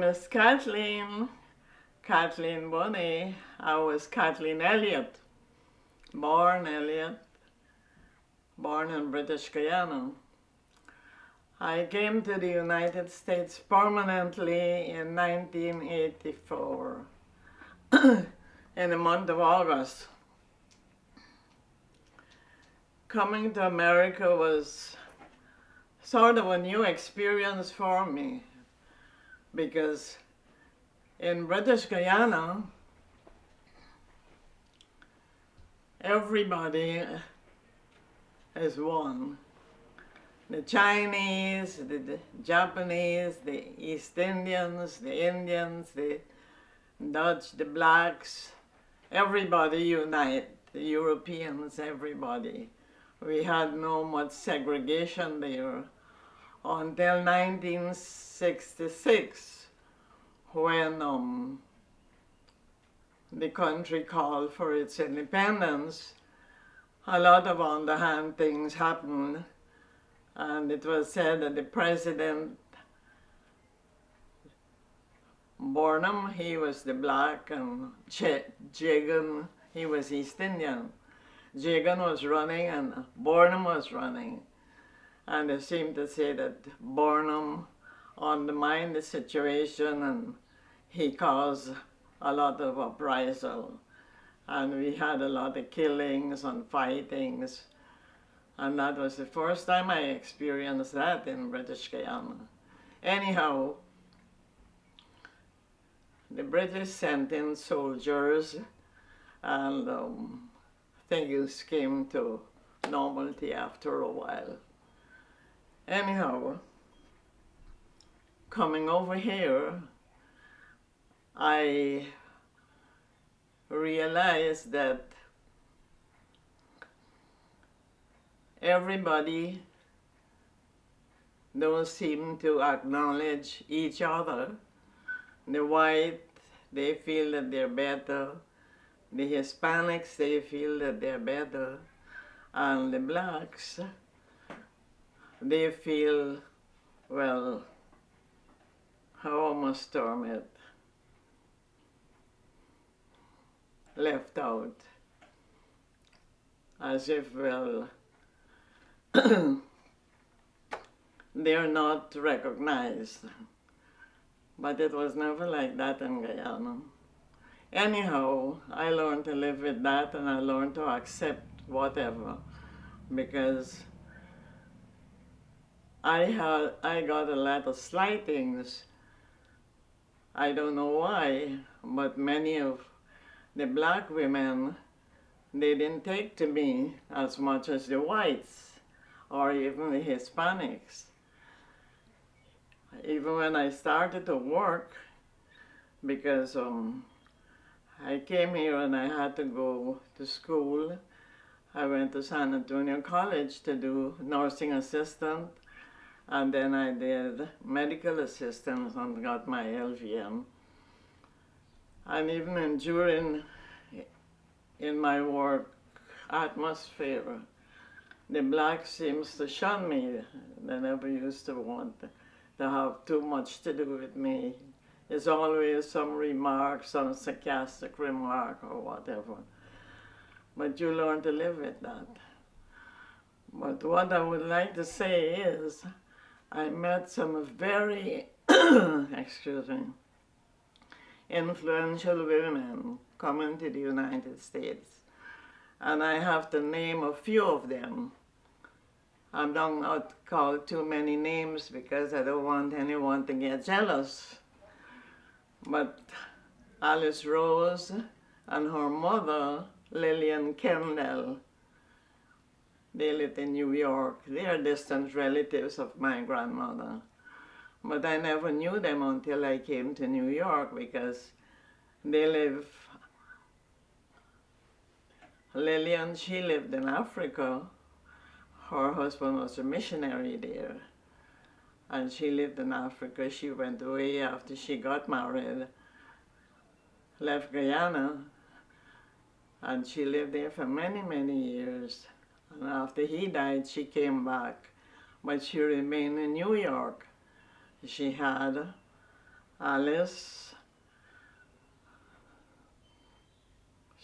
was Kathleen Bonnett. I was Kathleen Elliott, born in British Guyana. I came to the United States permanently in 1984, in the month of August. Coming to America was sort of a new experience for me, because in British Guyana, everybody is one. The Chinese, the Japanese, the East Indians, the Indians, the Dutch, the blacks, everybody unite, the Europeans, everybody. We had no much segregation there until 1966, when the country called for its independence. A lot of underhand things happened, and it was said that the president, Burnham, he was the black, and Jagan, he was East Indian. Jagan was running and Burnham was running. And they seemed to say that Burnham undermined the situation and he caused a lot of uprisal. And we had a lot of killings and fightings. And that was the first time I experienced that in British Guyana. Anyhow, the British sent in soldiers, and things came to normality after a while. Anyhow, coming over here, I realized that everybody don't seem to acknowledge each other. The white, they feel that they're better. The Hispanics, they feel that they're better. And the blacks, they feel, well, how I must term it, left out. As if, well, they're not recognized. But it was never like that in Guyana. Anyhow, I learned to live with that, and I learned to accept whatever, because I got a lot of slightings. I don't know why, but many of the black women, they didn't take to me as much as the whites or even the Hispanics. Even when I started to work, because I came here and I had to go to school. I went to San Antonio College to do nursing assistant, and then I did medical assistant and got my LVM. And even during in my work atmosphere, the blacks seems to shun me. They never used to want to have too much to do with me. There's always some remark, some sarcastic remark or whatever. But you learn to live with that. But what I would like to say is, I met some very, excuse me, influential women coming to the United States. And I have to name a few of them. I'm not call too many names because I don't want anyone to get jealous. But Alice Rose and her mother, Lillian Kendall, they lived in New York. They are distant relatives of my grandmother. But I never knew them until I came to New York, because they live, Lillian, she lived in Africa. Her husband was a missionary there. And she lived in Africa. She went away after she got married, left Guyana, and she lived there for many, many years. And after he died, she came back, but she remained in New York. She had Alice,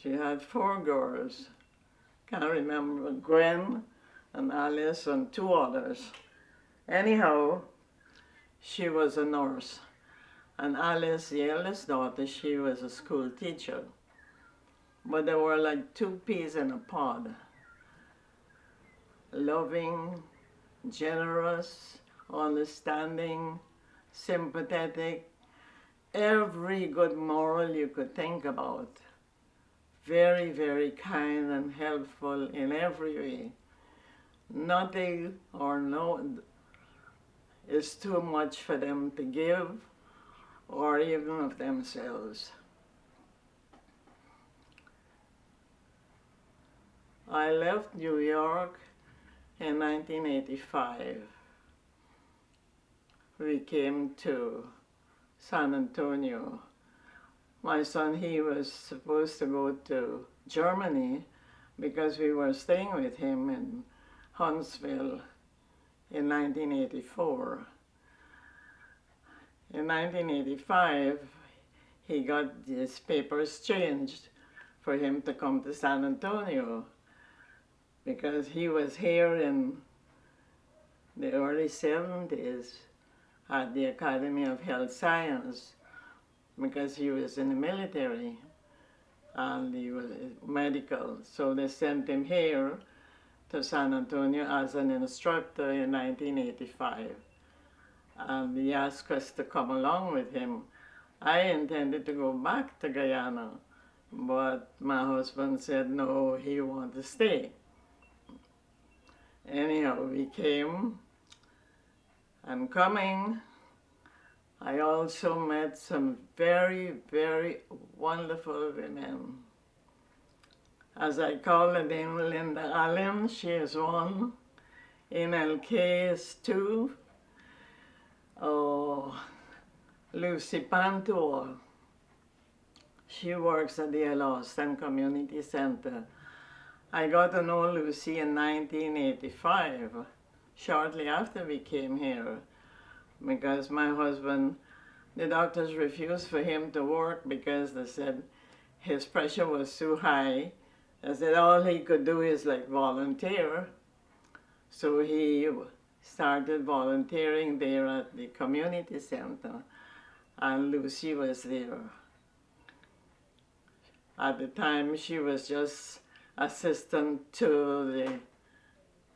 she had 4 girls. Can't remember, Gwen and Alice and 2 others. Anyhow, she was a nurse. And Alice, the eldest daughter, she was a school teacher. But they were like 2 peas in a pod. Loving, generous, understanding, sympathetic, every good moral you could think about. Very, very kind and helpful in every way. Nothing or no is too much for them to give or even of themselves. I left New York in 1985. We came to San Antonio. My son, he was supposed to go to Germany because we were staying with him in Huntsville in 1984. In 1985, he got his papers changed for him to come to San Antonio because he was here in the early 70s at the Academy of Health Science because he was in the military and he was medical. So they sent him here to San Antonio as an instructor in 1985. And he asked us to come along with him. I intended to go back to Guyana, but my husband said no, he wanted to stay. Anyhow, we came, and coming, I also met some very, very wonderful women. As I call her name, Linda Allen, she is one. NLK is 2. Lucy Pantour, she works at the Austin Community Center. I got to know Lucy in 1985, shortly after we came here, because my husband, the doctors refused for him to work because they said his pressure was too high. They said all he could do is like volunteer. So he started volunteering there at the community center, and Lucy was there. At the time, she was just assistant to the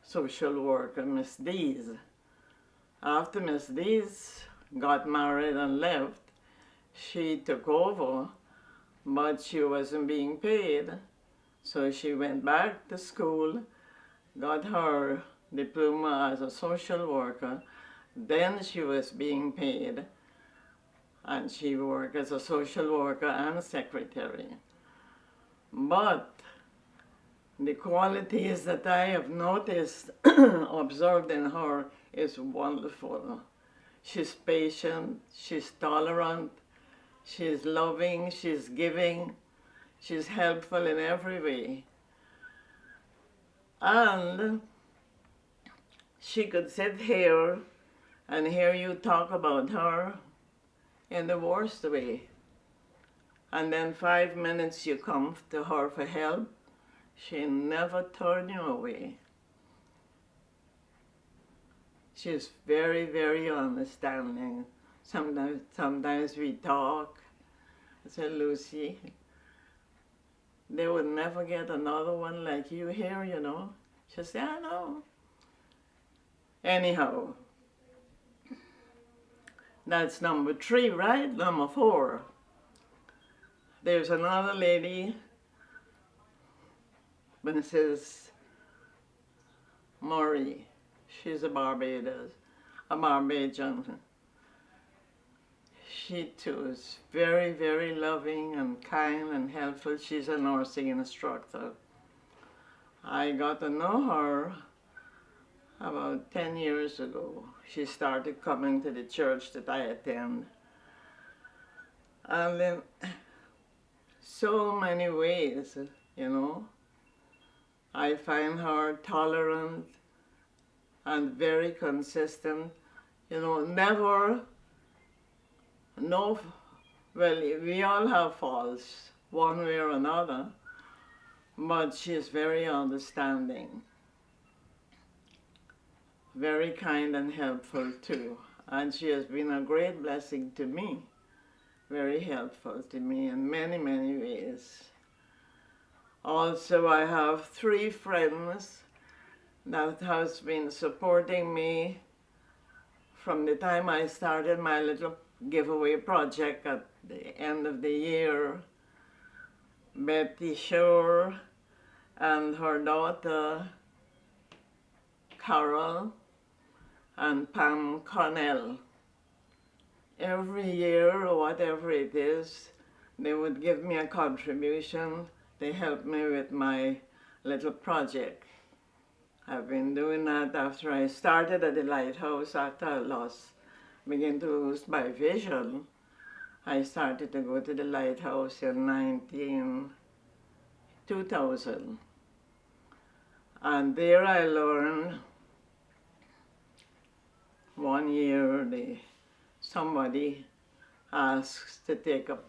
social worker, Miss Dees. After Miss Dees got married and left, she took over, but she wasn't being paid. So she went back to school, got her diploma as a social worker. Then she was being paid, and she worked as a social worker and secretary. But the qualities that I have noticed, observed in her, is wonderful. She's patient, she's tolerant, she's loving, she's giving, she's helpful in every way. And she could sit here and hear you talk about her in the worst way. And then 5 minutes you come to her for help. She never turned you away. She's very, very understanding. Sometimes we talk. I said, Lucy, they would never get another one like you here, you know. She said, I know. Anyhow, that's number 3, right? Number 4. There's another lady, Mrs. Murray. She's a Barbadian. She too is very, very loving and kind and helpful. She's a nursing instructor. I got to know her about 10 years ago. She started coming to the church that I attend. And in so many ways, you know, I find her tolerant and very consistent. You know, no, well, we all have faults, one way or another, but she's very understanding, very kind and helpful too. And she has been a great blessing to me, very helpful to me in many, many ways. Also, I have 3 friends that has been supporting me from the time I started my little giveaway project at the end of the year. Betty Shore and her daughter Carol and Pam Cornell. Every year, or whatever it is, they would give me a contribution. They helped me with my little project. I've been doing that after I started at the lighthouse, after I began to lose my vision. I started to go to the lighthouse in 2000. And there I learned one year somebody asked to take up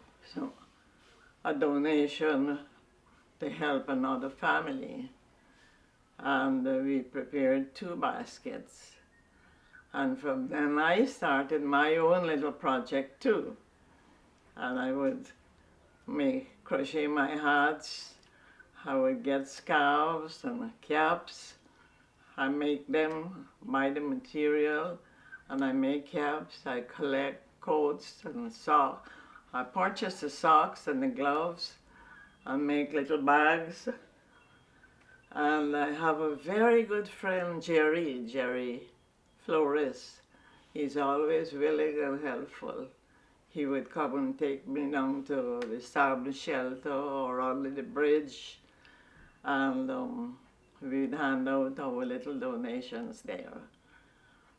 a donation to help another family. And we prepared 2 baskets. And from then I started my own little project too. And I would crochet my hats. I would get scarves and caps. I make them, buy the material, and I make caps. I collect coats and socks. I purchase the socks and the gloves and make little bags. And I have a very good friend, Jerry Flores. He's always willing and helpful. He would come and take me down to the Starved Shelter or under the bridge, and we'd hand out our little donations there.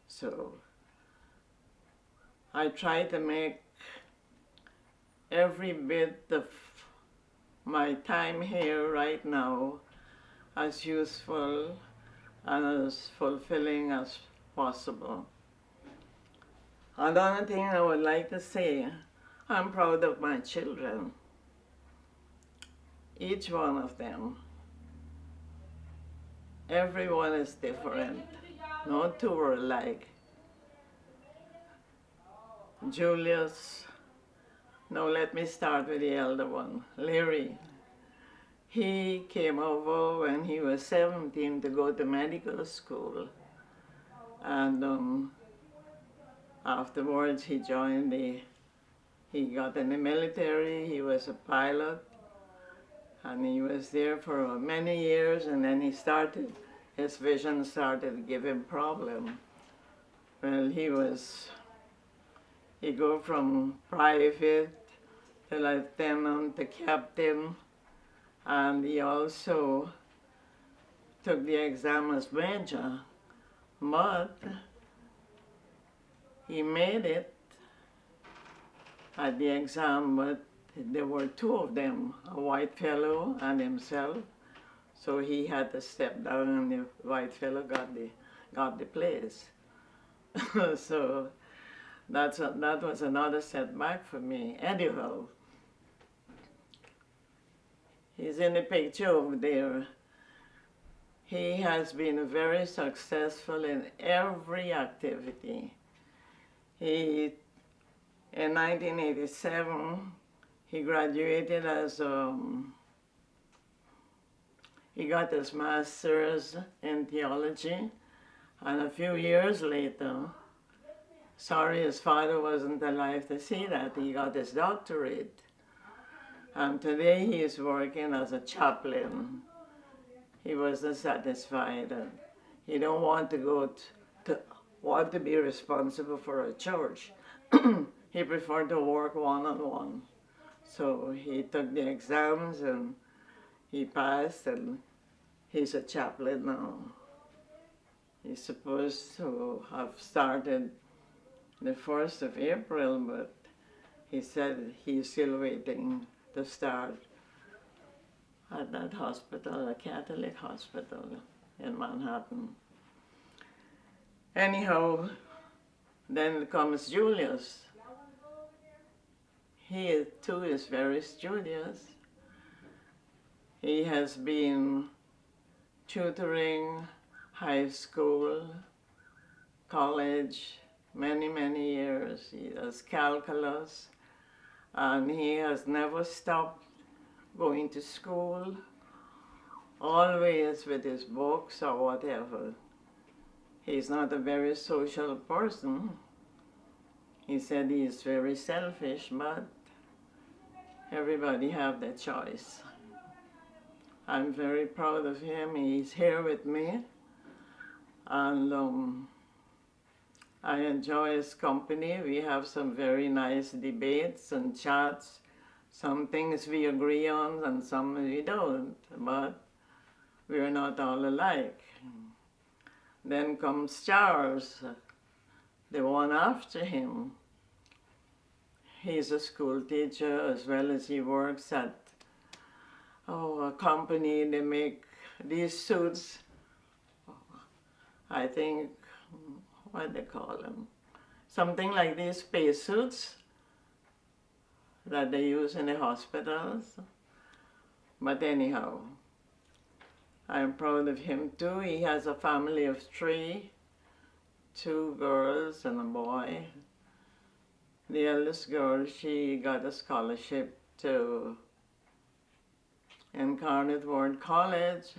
So I try to make every bit of my time here right now as useful and as fulfilling as possible. Another thing I would like to say, I'm proud of my children, each one of them. Everyone is different, no 2 are alike. Julius, now let me start with the elder one, Larry. He came over when he was 17 to go to medical school. And afterwards he got in the military, he was a pilot, and he was there for many years, and then his vision started to give him problem. Well, he go from private to lieutenant to captain, and he also took the exam as major, but he made it at the exam, but there were 2 of them, a white fellow and himself, so he had to step down, and the white fellow got the place. So that was another setback for me. Anyhow, he's in the picture over there. He has been very successful in every activity. In 1987, he graduated he got his master's in theology, and a few years later, sorry his father wasn't alive to see that, he got his doctorate. And today he is working as a chaplain. He wasn't satisfied. He don't want to want to be responsible for a church. He preferred to work one-on-one. So he took the exams and he passed, and he's a chaplain now. He's supposed to have started the 1st of April, but he said he's still waiting to start at that hospital, a Catholic hospital in Manhattan. Anyhow, then comes Julius. he too is very studious. He has been tutoring high school, college, many, many years. He does calculus, and he has never stopped going to school, always with his books or whatever. He's not a very social person. He said he is very selfish, but everybody have their choice. I'm very proud of him. He's here with me, and I enjoy his company. We have some very nice debates and chats. Some things we agree on and some we don't, but we're not all alike. Then comes Charles, the one after him. He's a school teacher as well as he works at a company. They make these suits, I think, what they call them? Something like these space suits that they use in the hospitals. But anyhow, I'm proud of him too. He has a family of 3, 2 girls and a boy. The eldest girl, she got a scholarship to Incarnate Word College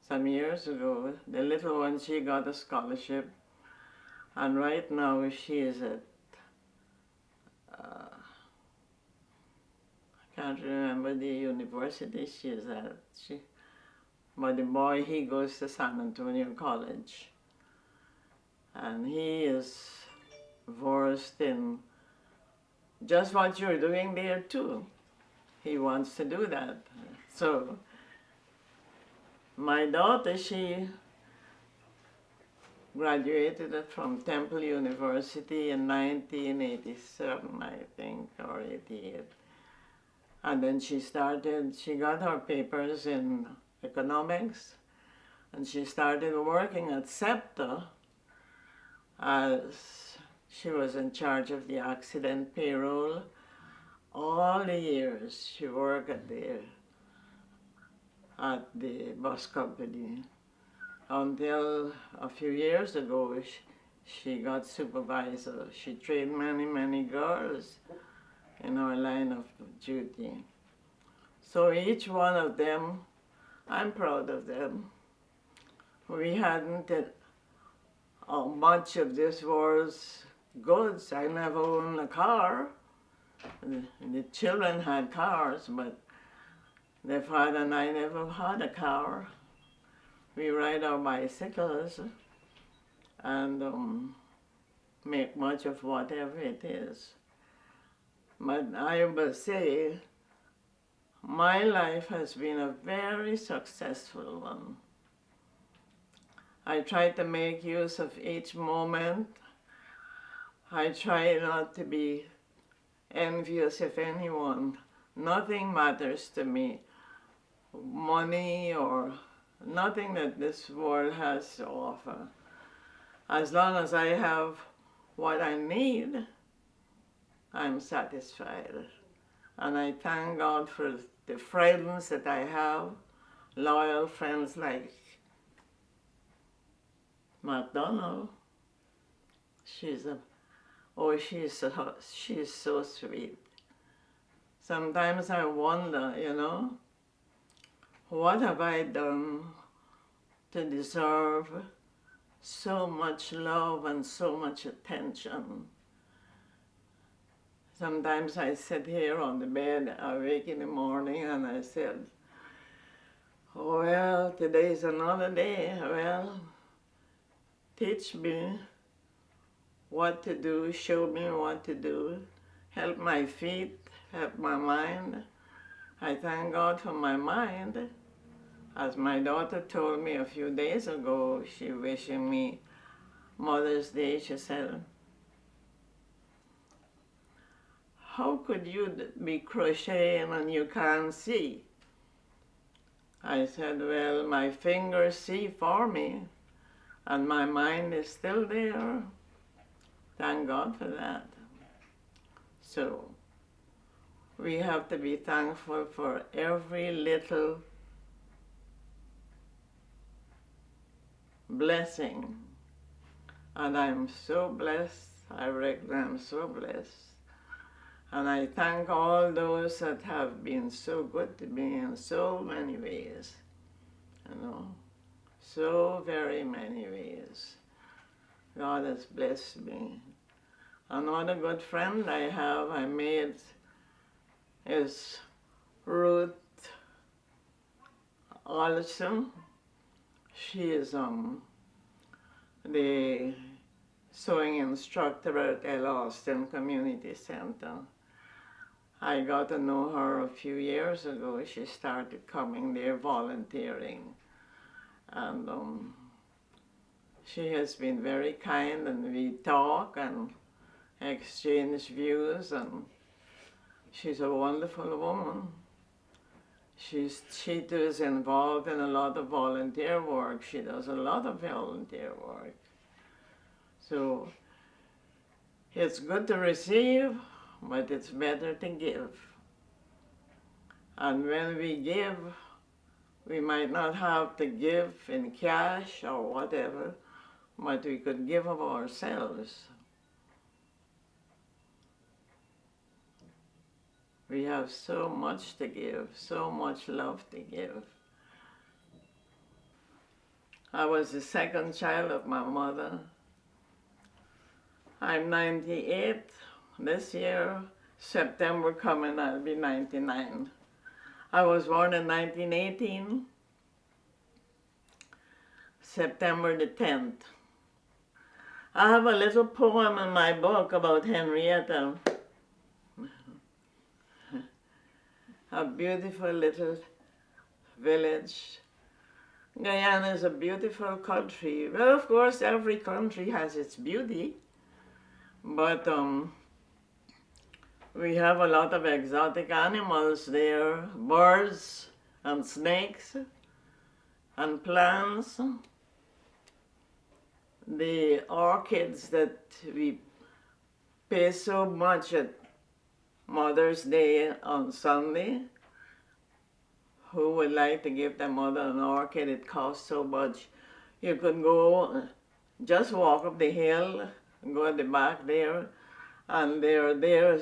some years ago. The little one, she got a scholarship, and right now she is at, I can't remember the university she is at. But the boy, he goes to San Antonio College, and he is versed in just what you're doing there too. He wants to do that. So my daughter, she graduated from Temple University in 1987, I think, or 88. And then she got her papers in economics, and she started working at SEPTA as she was in charge of the accident payroll. All the years she worked at the bus company until a few years ago she got supervisor. She trained many, many girls in her line of duty. So each one of them, I'm proud of them. We hadn't much of this world's goods. I never owned a car. The children had cars, but their father and I never had a car. We ride our bicycles and make much of whatever it is. But I will say, my life has been a very successful one. I try to make use of each moment. I try not to be envious of anyone. Nothing matters to me. Money or nothing that this world has to offer. As long as I have what I need, I'm satisfied. And I thank God for the friends that I have, loyal friends like McDonald. She's so sweet. Sometimes I wonder, what have I done to deserve so much love and so much attention? Sometimes I sit here on the bed, awake in the morning, and I said, oh, well, today's another day. Well, teach me what to do, show me what to do, help my feet, help my mind. I thank God for my mind. As my daughter told me a few days ago, she wishing me Mother's Day, she said, how could you be crocheting and you can't see? I said, well, my fingers see for me, and my mind is still there. Thank God for that. So, we have to be thankful for every little blessing. And I'm so blessed. I reckon I'm so blessed. And I thank all those that have been so good to me in so many ways. You know, so very many ways. God has blessed me. Another good friend I made is Ruth Allison. She is the sewing instructor at El Austin Community Center. I got to know her a few years ago. She started coming there volunteering. And she has been very kind, and we talk and exchange views, and she's a wonderful woman. She too is involved in a lot of volunteer work. She does a lot of volunteer work. So it's good to receive, but it's better to give. And when we give, we might not have to give in cash or whatever, but we could give of ourselves. We have so much to give, so much love to give. I was the second child of my mother. I'm 98. This year, September coming, I'll be 99. I was born in 1918, September the 10th. I have a little poem in my book about Henrietta. A beautiful little village. Guyana is a beautiful country. Well, of course, every country has its beauty, but we have a lot of exotic animals there, birds and snakes and plants. The orchids that we pay so much at Mother's Day on Sunday. Who would like to give their mother an orchid? It costs so much. You could go, just walk up the hill, go at the back there, and they're there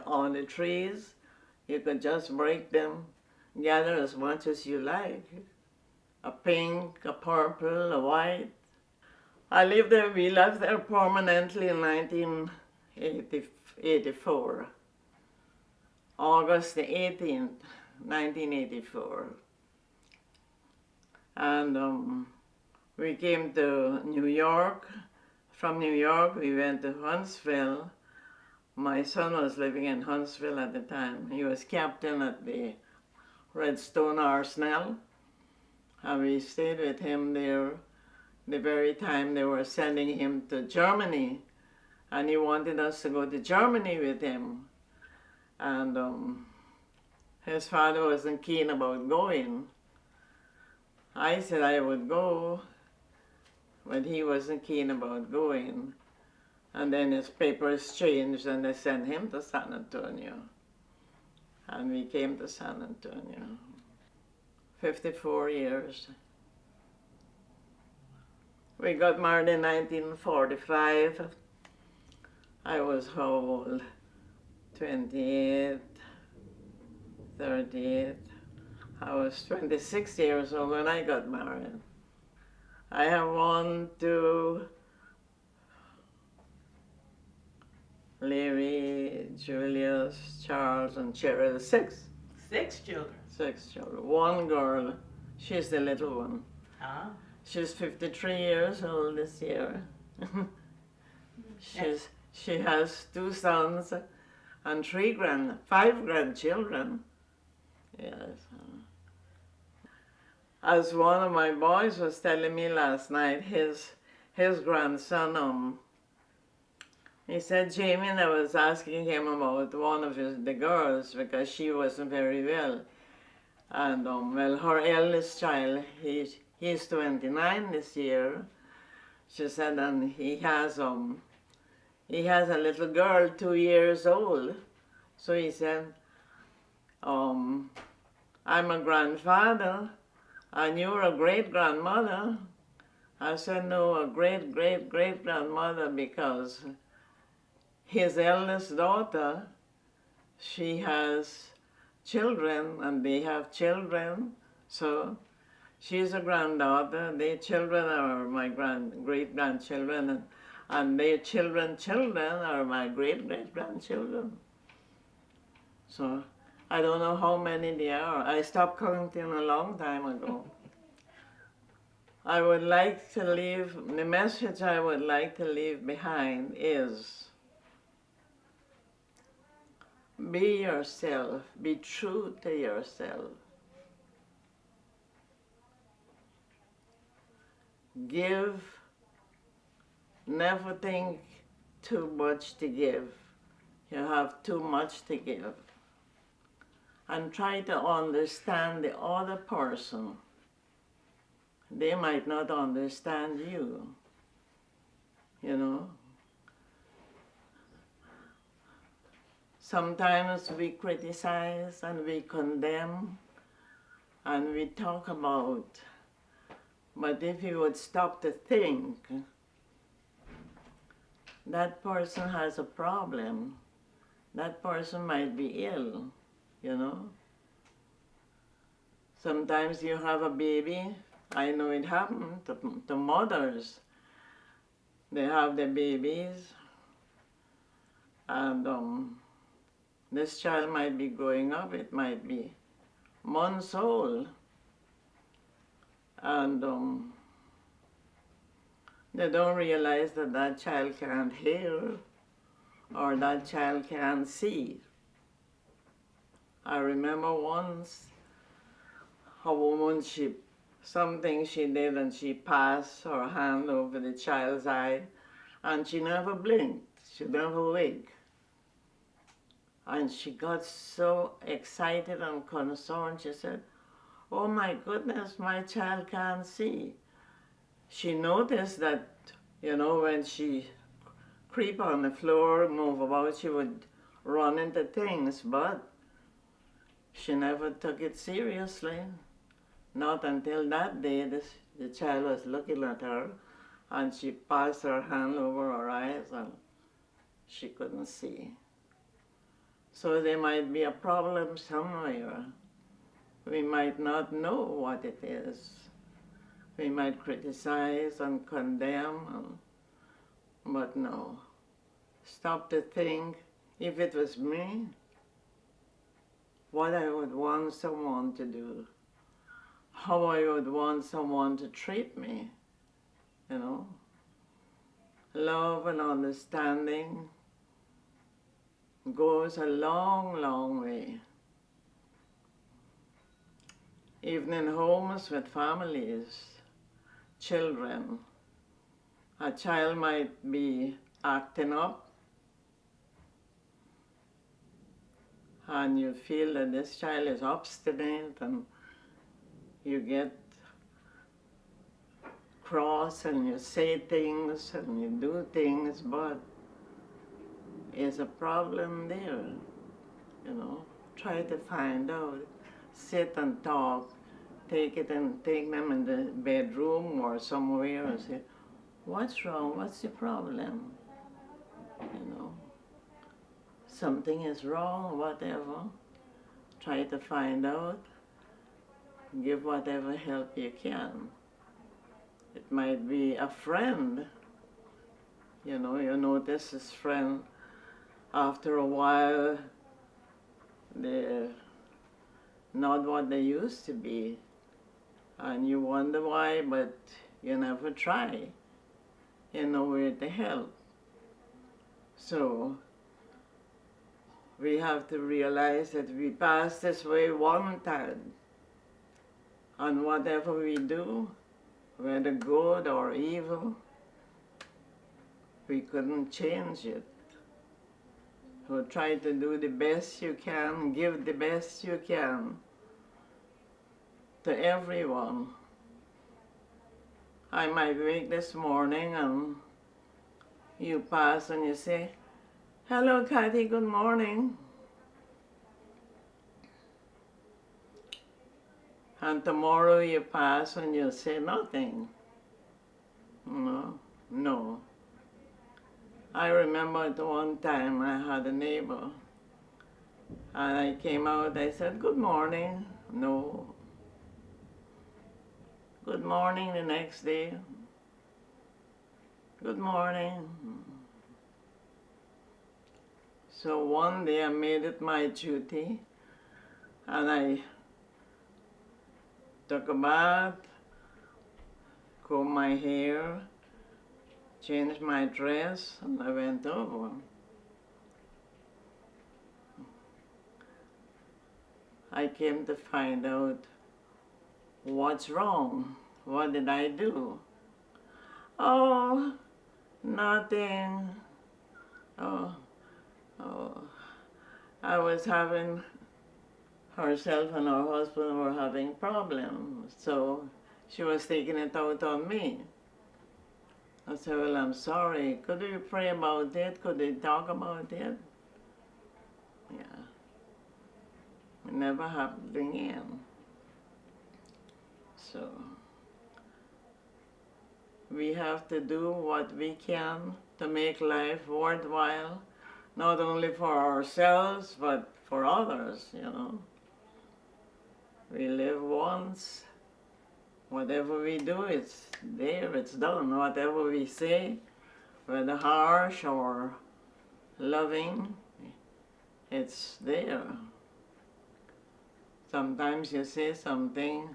on the trees. You could just break them, gather as much as you like. A pink, a purple, a white. I lived there, we lived there permanently in 1984. August the 18th, 1984. And we came to New York. From New York, we went to Huntsville. My son was living in Huntsville at the time. He was captain at the Redstone Arsenal. And we stayed with him there the very time they were sending him to Germany. And he wanted us to go to Germany with him. And his father wasn't keen about going. I said I would go, but he wasn't keen about going. And then his papers changed and they sent him to San Antonio. And we came to San Antonio. 54 years. We got married in 1945. I was how old? 28, 38. I was 26 years old when I got married. I have Larry, Julius, Charles, and Cheryl. 6. 6 children. 6 children. One girl. She's the little one. Ah. She's 53 years old this year. She has 2 sons and 5 grandchildren. Yes. As one of my boys was telling me last night, his grandson, he said, Jamie, and I was asking him about one of the girls because she wasn't very well. And well, her eldest child, he's 29 this year. She said, and he has a little girl 2 years old. So he said, um, I'm a grandfather, and you're a great-grandmother. I said, no, a great-great-great-grandmother, because his eldest daughter, she has children, and they have children, so she's a granddaughter. Their children are my great-grandchildren, and their children are my great-great-grandchildren. So I don't know how many there are. I stopped counting a long time ago. I would like to leave, the message I would like to leave behind is, be yourself, be true to yourself. Give, never think too much to give. You have too much to give. And try to understand the other person. They might not understand you, you know. Sometimes we criticize and we condemn and we talk about, but if you would stop to think, that person has a problem. That person might be ill, you know. Sometimes you have a baby. I know it happened to mothers. They have their babies, and this child might be growing up. It might be months old, and they don't realize that that child can't hear or that child can't see. I remember once a woman, something she did, and she passed her hand over the child's eye, and she never blinked, she never winked. And she got so excited and concerned, she said, oh my goodness, my child can't see. She noticed that, you know, when she creep on the floor, move about, she would run into things, but she never took it seriously. Not until that day, the child was looking at her, and she passed her hand over her eyes, and she couldn't see. So there might be a problem somewhere. We might not know what it is. We might criticize and condemn, but no. Stop to think, if it was me, what I would want someone to do, how I would want someone to treat me, you know. Love and understanding goes a long, long way. Even in homes with families, children, a child might be acting up, and you feel that this child is obstinate, and you get cross and you say things and you do things, but is a problem there, you know. Try to find out, sit and talk, take them in the bedroom or somewhere and say, what's wrong, what's the problem, you know. Something is wrong, whatever. Try to find out, give whatever help you can. It might be a friend, you know, you notice this friend, after a while, they're not what they used to be, and you wonder why, but you never try. You know where to help. So we have to realize that we pass this way one time, and whatever we do, whether good or evil, we couldn't change it. So try to do the best you can, give the best you can to everyone. I might wake this morning and you pass and you say, hello Kathy, good morning. and tomorrow you pass and you say nothing. No, no. I remember at one time I had a neighbor, and I came out, I said, good morning. No. Good morning the next day. Good morning. So one day I made it my duty, and I took a bath, combed my hair, changed my dress, and I went over. I came to find out what's wrong. What did I do? Oh, nothing. Oh, oh. I was having, herself and her husband were having problems, so she was taking it out on me. I said, well, I'm sorry. Could we pray about it? Could we talk about it? Yeah. It never happened again. So we have to do what we can to make life worthwhile, not only for ourselves, but for others, you know. We live once. Whatever we do, it's there, it's done. Whatever we say, whether harsh or loving, it's there. Sometimes you say something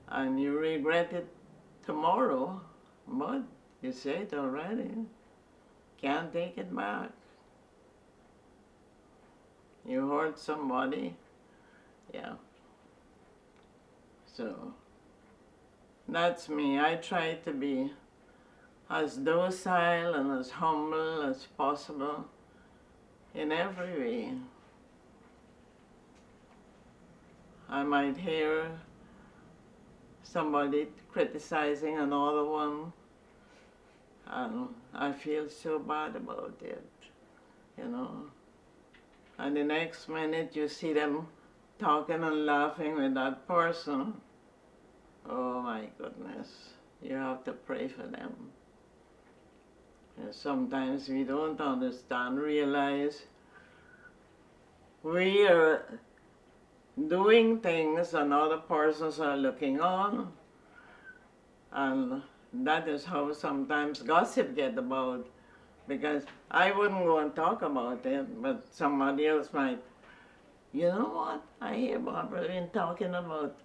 and you regret it tomorrow, but you say it already. Can't take it back. You hurt somebody, yeah. So that's me. I try to be as docile and as humble as possible in every way. I might hear somebody criticizing another one, and I feel so bad about it, you know. And the next minute you see them talking and laughing with that person. Oh my goodness, you have to pray for them. And sometimes we don't understand, realize we are doing things and other persons are looking on, and that is how sometimes gossip get about, because I wouldn't go and talk about it, but somebody else might. You know what? I hear Barbara been talking about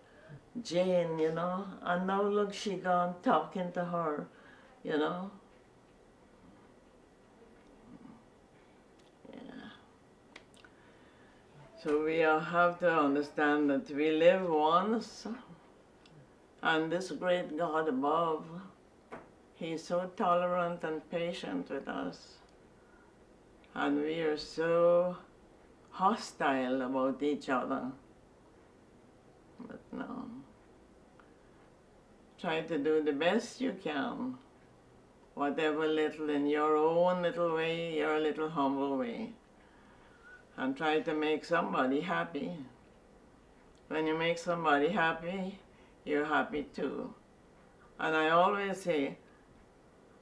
Jane, you know, and now look, she gone talking to her, you know. Yeah. So we have to understand that we live once, and this great God above, He's so tolerant and patient with us, and we are so hostile about each other. But no. Try to do the best you can, whatever little in your own little way, your little humble way, and try to make somebody happy. When you make somebody happy, you're happy too. And I always say,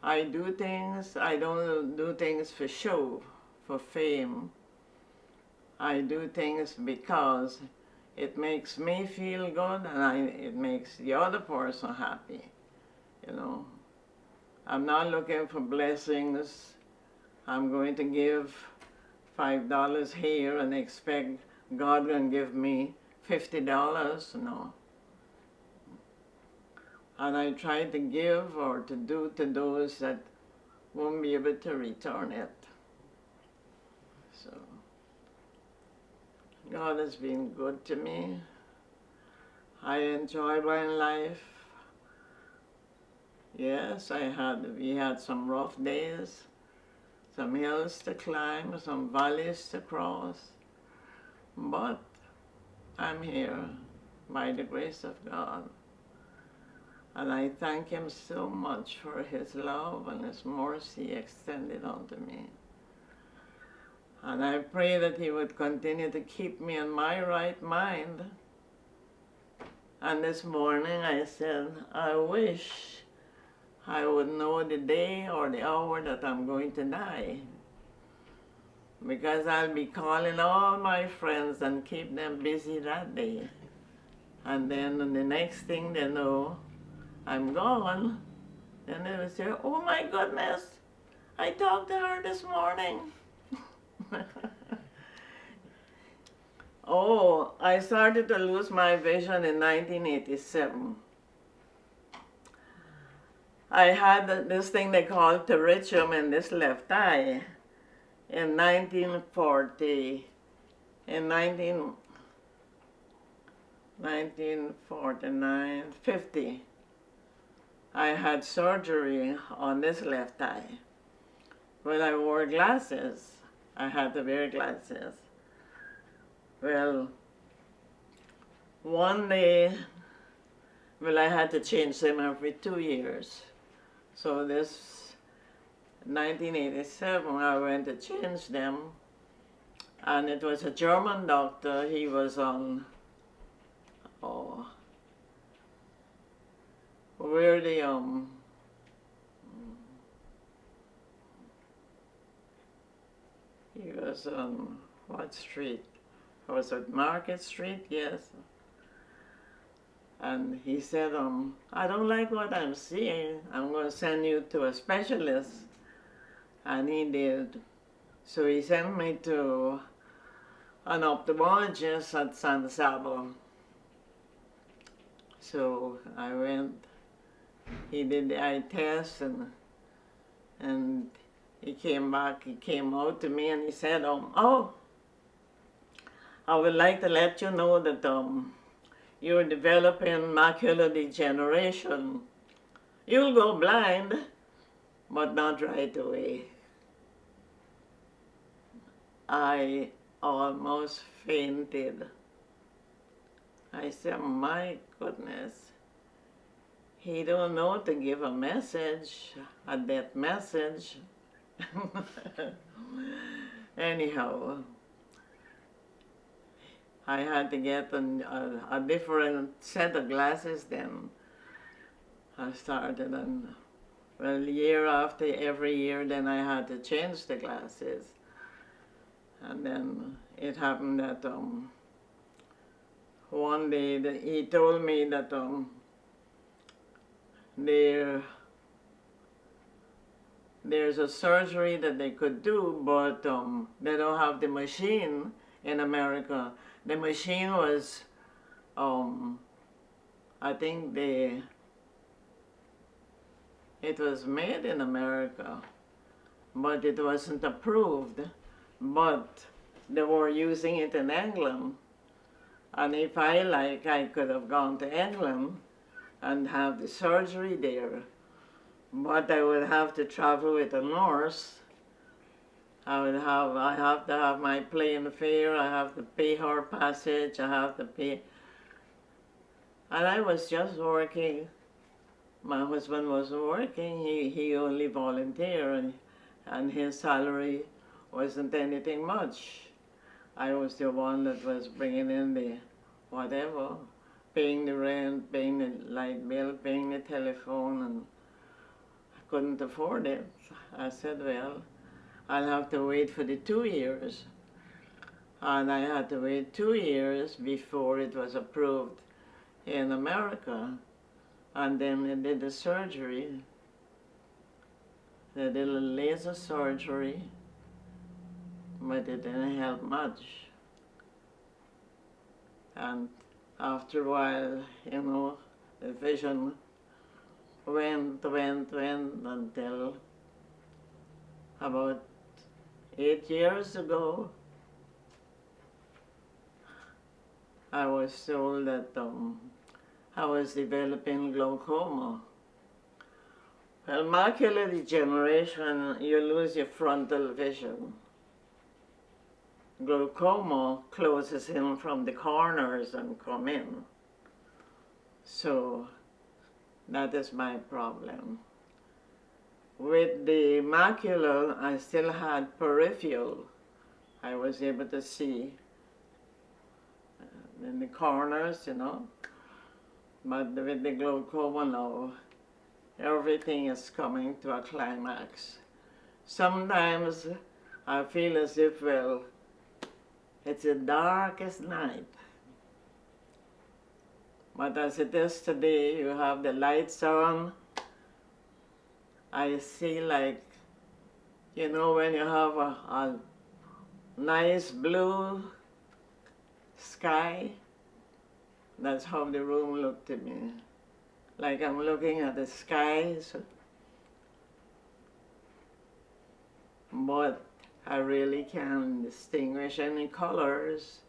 I do things, I don't do things for show, for fame. I do things because it makes me feel good, and it makes the other person happy, you know. I'm not looking for blessings. I'm going to give $5 here and expect God can give me $50, no. And I try to give or to do to those that won't be able to return it. So God has been good to me. I enjoy my life. Yes, we had some rough days, some hills to climb, some valleys to cross, but I'm here by the grace of God. And I thank Him so much for His love and His mercy extended unto me. And I pray that He would continue to keep me in my right mind. And this morning I said, I wish I would know the day or the hour that I'm going to die, because I'll be calling all my friends and keep them busy that day. And then the next thing they know, I'm gone. And they will say, oh my goodness, I talked to her this morning. Oh, I started to lose my vision in 1987. I had this thing they call pterygium in this left eye in 1940, in 1949, 50. I had surgery on this left eye. When I wore glasses, I had to wear glasses. Well, one day, I had to change them every 2 years. So this 1987, I went to change them, and it was a German doctor. He was on, where the he was on what street? Was it Market Street? Yes. And he said, I don't like what I'm seeing. I'm going to send you to a specialist. And he did. So he sent me to an ophthalmologist at San Sabo. So I went, he did the eye test, and he came back, he came out to me and he said, oh, I would like to let you know that you're developing macular degeneration. You'll go blind, but not right away. I almost fainted. I said, my goodness, he don't know to give a message, a death message. Anyhow, I had to get a different set of glasses then. I started, and well, year after every year, then I had to change the glasses. And then it happened that one day he told me that there's a surgery that they could do, but they don't have the machine in America. The machine was, I think it was made in America, but it wasn't approved. But they were using it in England. And if I could have gone to England and have the surgery there. But I would have to travel with a nurse. I have to have my plane fare, I have to pay her passage, I have to pay. And I was just working. My husband wasn't working, he only volunteered, and his salary wasn't anything much. I was the one that was bringing in the whatever, paying the rent, paying the light bill, paying the telephone, and I couldn't afford it. I said, well, I'll have to wait for the 2 years. And I had to wait 2 years before it was approved in America. And then they did the surgery. They did a laser surgery, but it didn't help much. And after a while, the vision went until about 8 years ago, I was told that I was developing glaucoma. Well, macular degeneration, you lose your frontal vision. Glaucoma closes in from the corners and come in. So that is my problem. With the macular, I still had peripheral. I was able to see in the corners, you know. But with the glaucoma now, everything is coming to a climax. Sometimes I feel as if, well, it's the darkest night. But as it is today, you have the lights on. I see, like, you know, when you have a nice blue sky, that's how the room looked to me. Like I'm looking at the skies, but I really can't distinguish any colors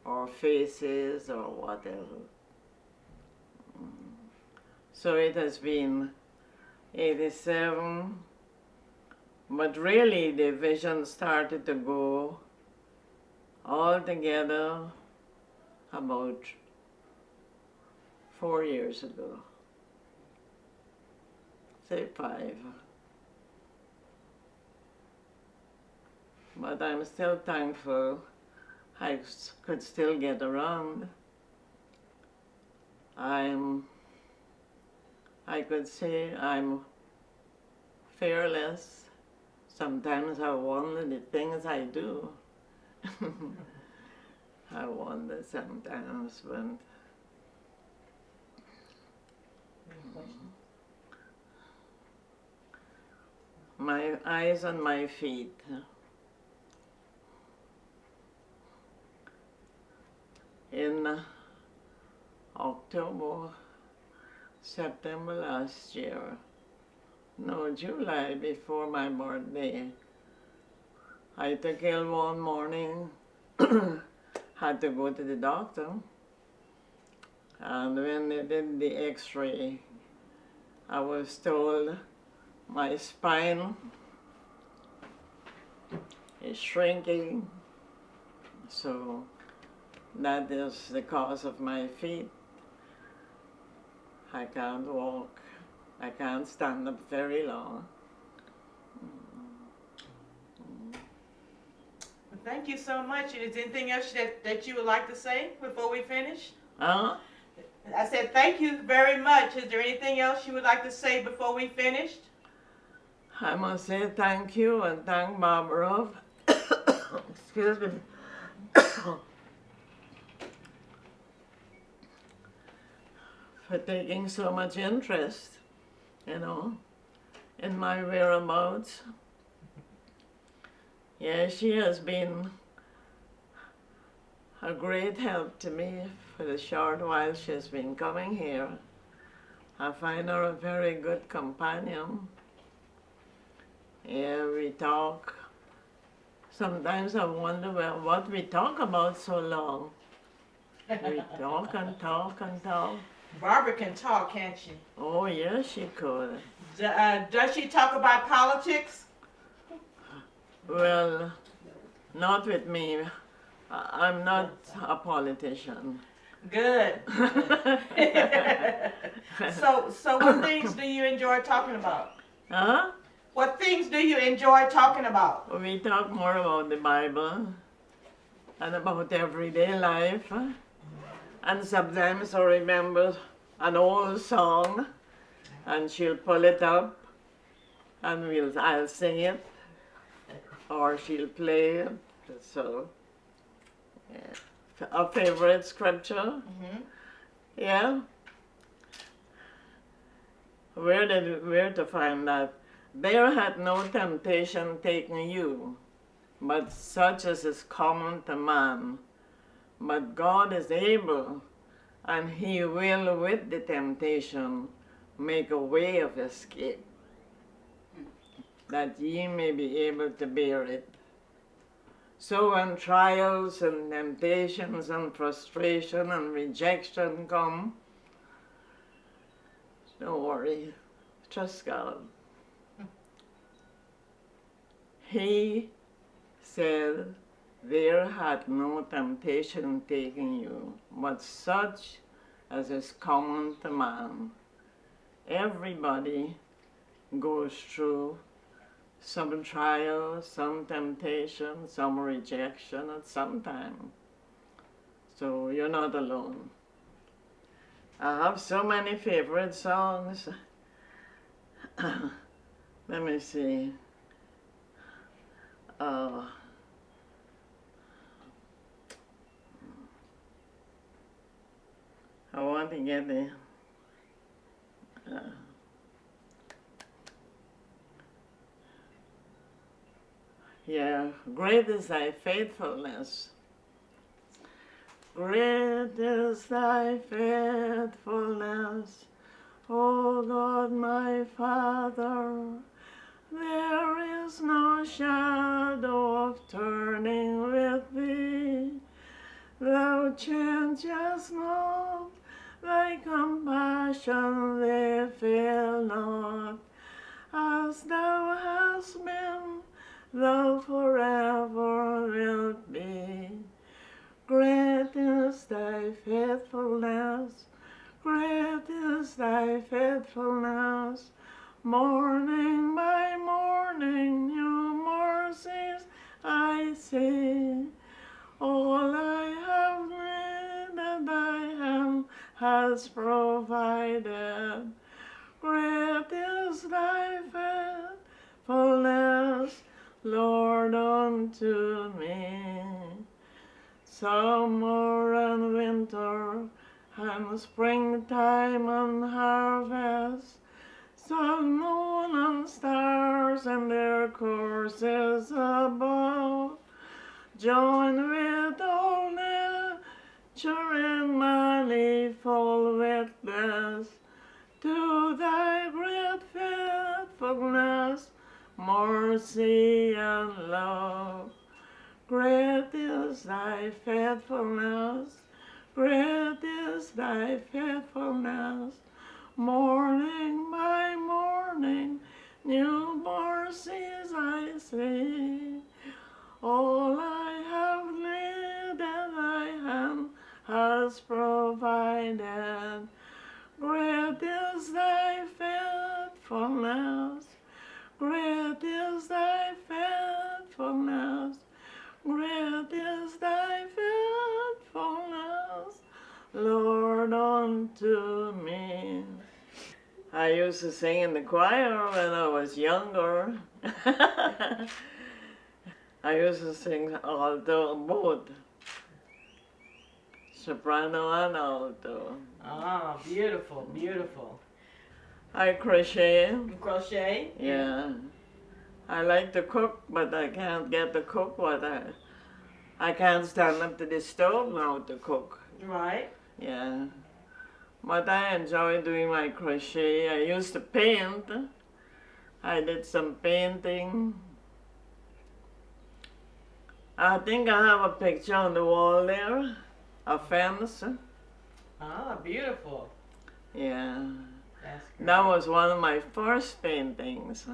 or faces or whatever. So it has been 87, but really the vision started to go all together about 4 years ago. Say 5. But I'm still thankful I could still get around. I could say I'm fearless. Sometimes I wonder the things I do. I wonder sometimes when. My eyes on my feet. In October, September last year, no, July, before my birthday, I took ill one morning, had to go to the doctor, and when they did the x-ray, I was told my spine is shrinking, so that is the cause of my feet. I can't walk. I can't stand up very long. Well, thank you so much. Is there anything else that you would like to say before we finish? Huh? I said thank you very much. Is there anything else you would like to say before we finished? I must say thank you and thank Barbara. Excuse me. For taking so much interest, you know, in my whereabouts. Yeah, she has been a great help to me for the short while she's been coming here. I find her a very good companion. Yeah, we talk. Sometimes I wonder, well, what we talk about so long. We talk and talk and talk. Barbara can talk, can't she? Oh, yes, she could. Does she talk about politics? Well, not with me. I'm not a politician. Good. So what things do you enjoy talking about? Huh? What things do you enjoy talking about? We talk more about the Bible and about everyday life. And sometimes I remember an old song and she'll pull it up and I'll sing it or she'll play it. So, yeah. A favorite scripture. Mm-hmm. Yeah. Where to find that? There hath no temptation taken you, but such as is common to man. But God is able, and he will with the temptation make a way of escape, that ye may be able to bear it. So when trials and temptations and frustration and rejection come, don't worry, trust God. He said, there hath no temptation taken you, but such as is common to man. Everybody goes through some trial, some temptation, some rejection at some time. So you're not alone. I have so many favorite songs. Let me see. I want to get the. Yeah, great is thy faithfulness. Great is thy faithfulness, O God my Father. There is no shadow of turning with thee. Thou changest not, thy compassion they fail not. As thou hast been, thou forever wilt be. Great is thy faithfulness, great is thy faithfulness. Morning by morning, new mercies I see. All I have needed, thy hand has provided. Great is thy faithfulness, Lord, unto me. Summer and winter, and springtime and harvest, sun, moon, and stars and their courses above, join with all nature in manifold witness to thy great faithfulness, mercy, and love. Great is thy faithfulness, great is thy faithfulness. Morning by morning, new mercies I see. All I have needed, thy hand has provided. Great is thy faithfulness, great is thy faithfulness. Great is thy faithfulness, Lord, unto me. I used to sing in the choir when I was younger. I used to sing alto, both soprano and alto. Ah, beautiful, beautiful. I crochet. You crochet? Yeah. I like to cook, but I can't get to cook what I can't stand up to the stove now to cook. Right. Yeah. But I enjoy doing my crochet. I used to paint. I did some painting. I think I have a picture on the wall there, a fence. Ah, beautiful. Yeah. That's great. That was one of my first paintings.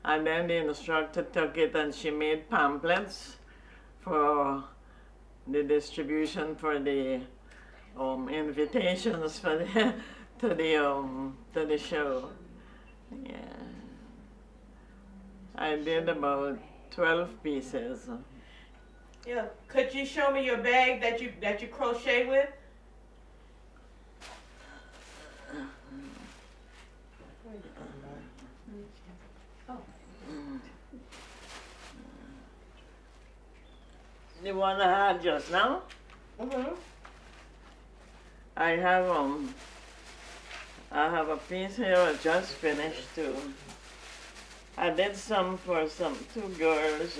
And then the instructor took it and she made pamphlets for the distribution for the invitations for the to the show. Yeah, I did about 12 pieces. Yeah. Could you show me your bag that you crochet with? The one I had just now, Mm-hmm. I have a piece here I just finished too. I did some for two girls.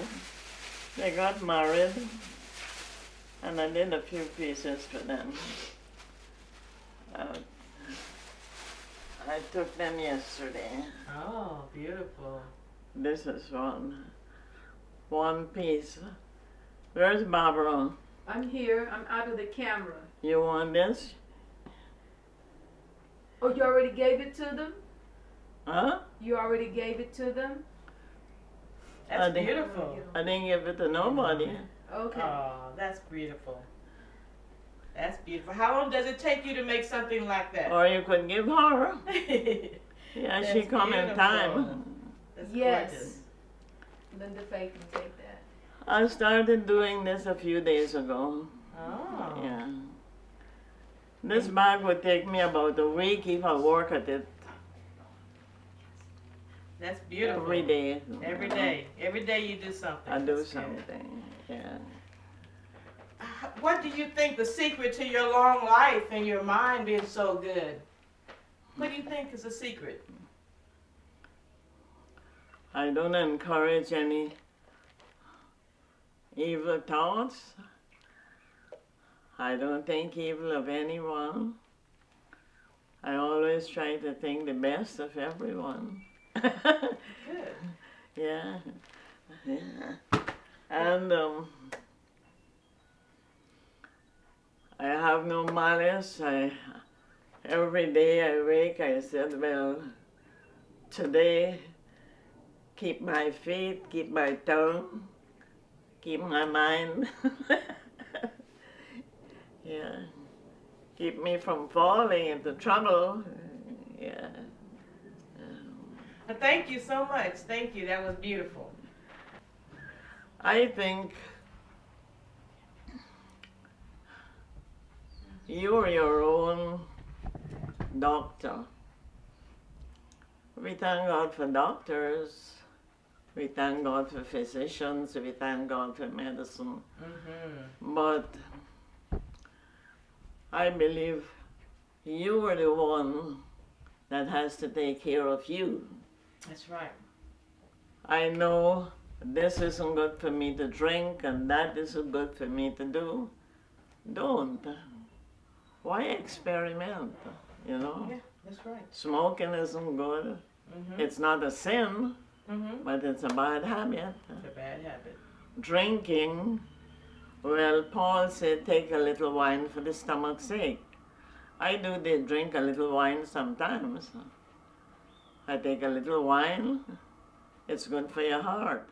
They got married, and I did a few pieces for them. I took them yesterday. Oh, beautiful. This is one piece. Where's Barbara? I'm here. I'm out of the camera. You want this? Oh, you already gave it to them? Huh? You already gave it to them? That's didn't- beautiful. I didn't give it to nobody. Okay. Oh, that's beautiful. That's beautiful. How long does it take you to make something like that? Or you could give her. Yeah, she That's come in beautiful. time. That's Yes. gorgeous. Linda Faith can take that. I started doing this a few days ago. Oh. Yeah. This bag would take me about a week if I work at it That's beautiful. every day. Every day. Every day you do something. I do That's good. something. Yeah. What do you think the secret to your long life and your mind being so good? What do you think is the secret? I don't encourage any evil thoughts. I don't think evil of anyone. I always try to think the best of everyone. Good. Yeah. Yeah. And I have no malice. Every day I wake, I said, well, today, keep my feet, keep my tongue, keep my mind. Yeah. Keep me from falling into trouble. Yeah. Thank you so much. Thank you. That was beautiful. I think you're your own doctor. We thank God for doctors. We thank God for physicians. We thank God for medicine. Mm-hmm. But I believe you are the one that has to take care of you. That's right. I know this isn't good for me to drink and that isn't good for me to do. Don't. Why experiment? You know? Yeah, that's right. Smoking isn't good. Mm-hmm. It's not a sin, Mm-hmm. but it's a bad habit. It's a bad habit. Drinking, well, Paul said take a little wine for the stomach's sake. I do drink a little wine sometimes. I take a little wine. It's good for your heart.